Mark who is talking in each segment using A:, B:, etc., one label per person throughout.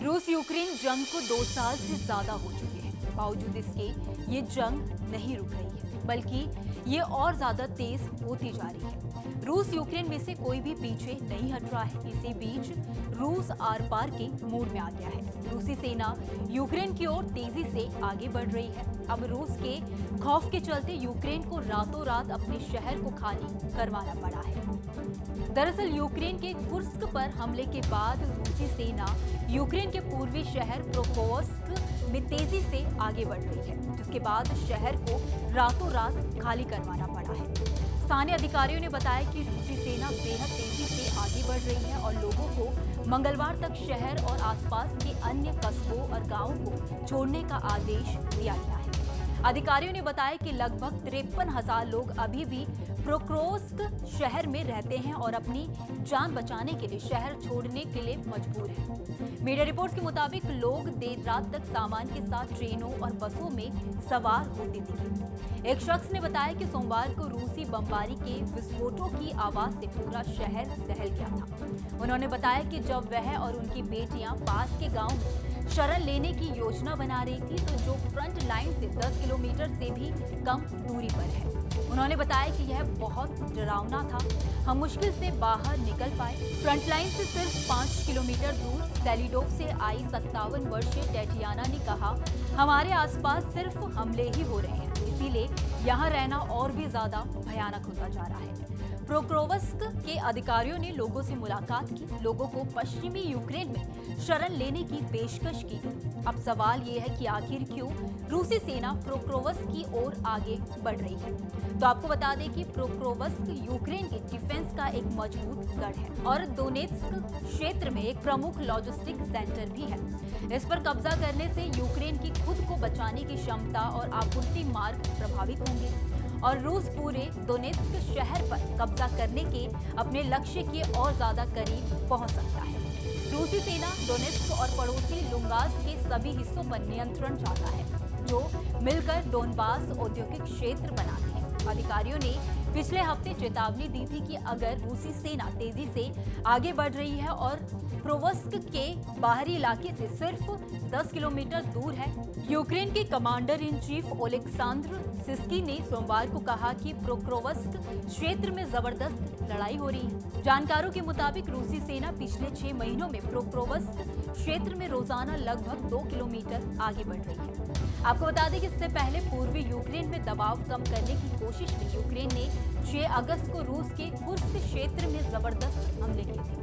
A: रूस यूक्रेन जंग को 2 साल से ज्यादा हो चुके हैं। बावजूद इसके ये जंग नहीं रुक रही है, बल्कि ये और ज्यादा तेज होती जा रही है। रूस यूक्रेन में से कोई भी पीछे नहीं हट रहा है। इसी बीच रूस आर पार के मूड में आ गया है। रूसी सेना यूक्रेन की ओर तेजी से आगे बढ़ रही है। अब रूस के खौफ के चलते यूक्रेन को रातों रात अपने शहर को खाली करवाना पड़ा है। दरअसल यूक्रेन के कुर्स्क पर हमले के बाद रूसी सेना यूक्रेन के पूर्वी शहर प्रोकोवस्क में तेजी से आगे बढ़ रही है, जिसके बाद शहर को रातों रात खाली करवाना पड़ा है। स्थानीय अधिकारियों ने बताया कि रूसी सेना बेहद तेजी से आगे बढ़ रही है और लोगों को मंगलवार तक शहर और आसपास के अन्य कस्बों और गांवों को छोड़ने का आदेश दिया गया है। अधिकारियों ने बताया कि लगभग 53,000 लोग अभी भी प्रोक्रोव्स्क शहर में रहते हैं और अपनी जान बचाने के लिए शहर छोड़ने के लिए मजबूर हैं। मीडिया रिपोर्ट्स के मुताबिक लोग देर रात तक सामान के साथ ट्रेनों और बसों में सवार होते दिखे। एक शख्स ने बताया कि सोमवार को रूसी बमबारी के विस्फोटों की आवाज से पूरा शहर दहल गया था। उन्होंने बताया कि जब वह और उनकी बेटियां पास के गांव में शरण लेने की योजना बना रही थी, तो जो फ्रंट लाइन से 10 किलोमीटर से भी कम दूरी पर है। उन्होंने बताया कि यह बहुत डरावना था। हम मुश्किल से बाहर निकल पाए। फ्रंट लाइन से सिर्फ 5 किलोमीटर दूर सेलिडोव से आई 57 वर्षीय टैटियाना ने कहा, हमारे आसपास सिर्फ हमले ही हो रहे हैं, इसीलिए यहाँ रहना और भी ज्यादा भयानक होता जा रहा है। प्रोक्रोवस्क के अधिकारियों ने लोगों से मुलाकात की, लोगों को पश्चिमी यूक्रेन में शरण लेने की पेशकश की। अब सवाल ये है कि आखिर क्यों रूसी सेना प्रोक्रोवस्क की ओर आगे बढ़ रही है। तो आपको बता दें कि प्रोक्रोवस्क यूक्रेन के डिफेंस का एक मजबूत गढ़ है और दोनेत्स्क क्षेत्र में एक प्रमुख लॉजिस्टिक सेंटर भी है। इस पर कब्जा करने से यूक्रेन की खुद को बचाने की क्षमता और आपूर्ति मार्ग प्रभावित होंगे और रूस पूरे दोनेत्स्क शहर पर कब्जा करने के अपने लक्ष्य के और ज्यादा करीब पहुंच सकता है। रूसी सेना दोनेत्स्क और पड़ोसी लुंगास के सभी हिस्सों पर नियंत्रण चाहता है, जो मिलकर डोनबास औद्योगिक क्षेत्र बनाते हैं। अधिकारियों ने पिछले हफ्ते चेतावनी दी थी कि अगर रूसी सेना तेजी से आगे बढ़ रही है और प्रोवस्क के बाहरी इलाके से सिर्फ 10 किलोमीटर दूर है। यूक्रेन के कमांडर इन चीफ ओलेक्सांद्र सिस्की ने सोमवार को कहा कि प्रोक्रोवस्क क्षेत्र में जबरदस्त लड़ाई हो रही है। जानकारों के मुताबिक रूसी सेना पिछले 6 महीनों में प्रोक्रोवस्क क्षेत्र में रोजाना लगभग 2 किलोमीटर आगे बढ़ रही है। आपको बता दें कि इससे पहले पूर्वी यूक्रेन में दबाव कम करने की कोशिश में यूक्रेन ने 6 अगस्त को रूस के कुर्स्क क्षेत्र में जबरदस्त हमले किए थे।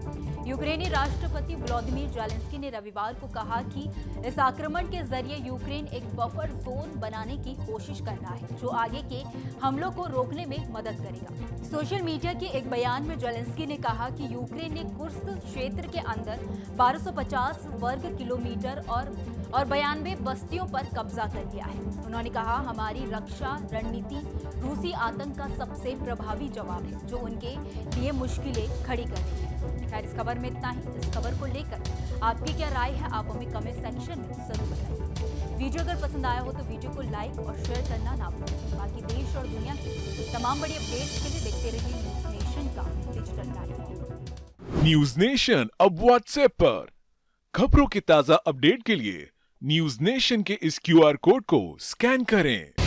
A: यूक्रेनी राष्ट्रपति व्लादिमीर ज़ेलेंस्की ने रविवार को कहा कि इस आक्रमण के जरिए यूक्रेन एक बफर जोन बनाने की कोशिश कर रहा है, जो आगे के हमलों को रोकने में मदद करेगा। सोशल मीडिया के एक बयान में ज़ेलेंस्की ने कहा कि यूक्रेन ने कुर्स्क क्षेत्र के अंदर 1250 वर्ग किलोमीटर और 92 बस्तियों पर कब्जा कर लिया है। उन्होंने कहा, हमारी रक्षा रणनीति रूसी आतंक का सबसे प्रभावी जवाब है, जो उनके लिए मुश्किलें खड़ी कर रही है। खैर, इस खबर में इतना ही। इस खबर को लेकर आपकी क्या राय है, आप हमें कमेंट सेक्शन में जरूर बताइए। वीडियो अगर पसंद आया हो तो वीडियो को लाइक और शेयर करना ना भूलें। बाकी देश और दुनिया की तमाम बड़ी अपडेट्स के लिए देखते रहिए न्यूज नेशन का डिजिटल प्लेटफॉर्म।
B: न्यूज नेशन अब व्हाट्सएप पर खबरों के ताजा अपडेट के लिए न्यूज नेशन के इस QR कोड को स्कैन करें।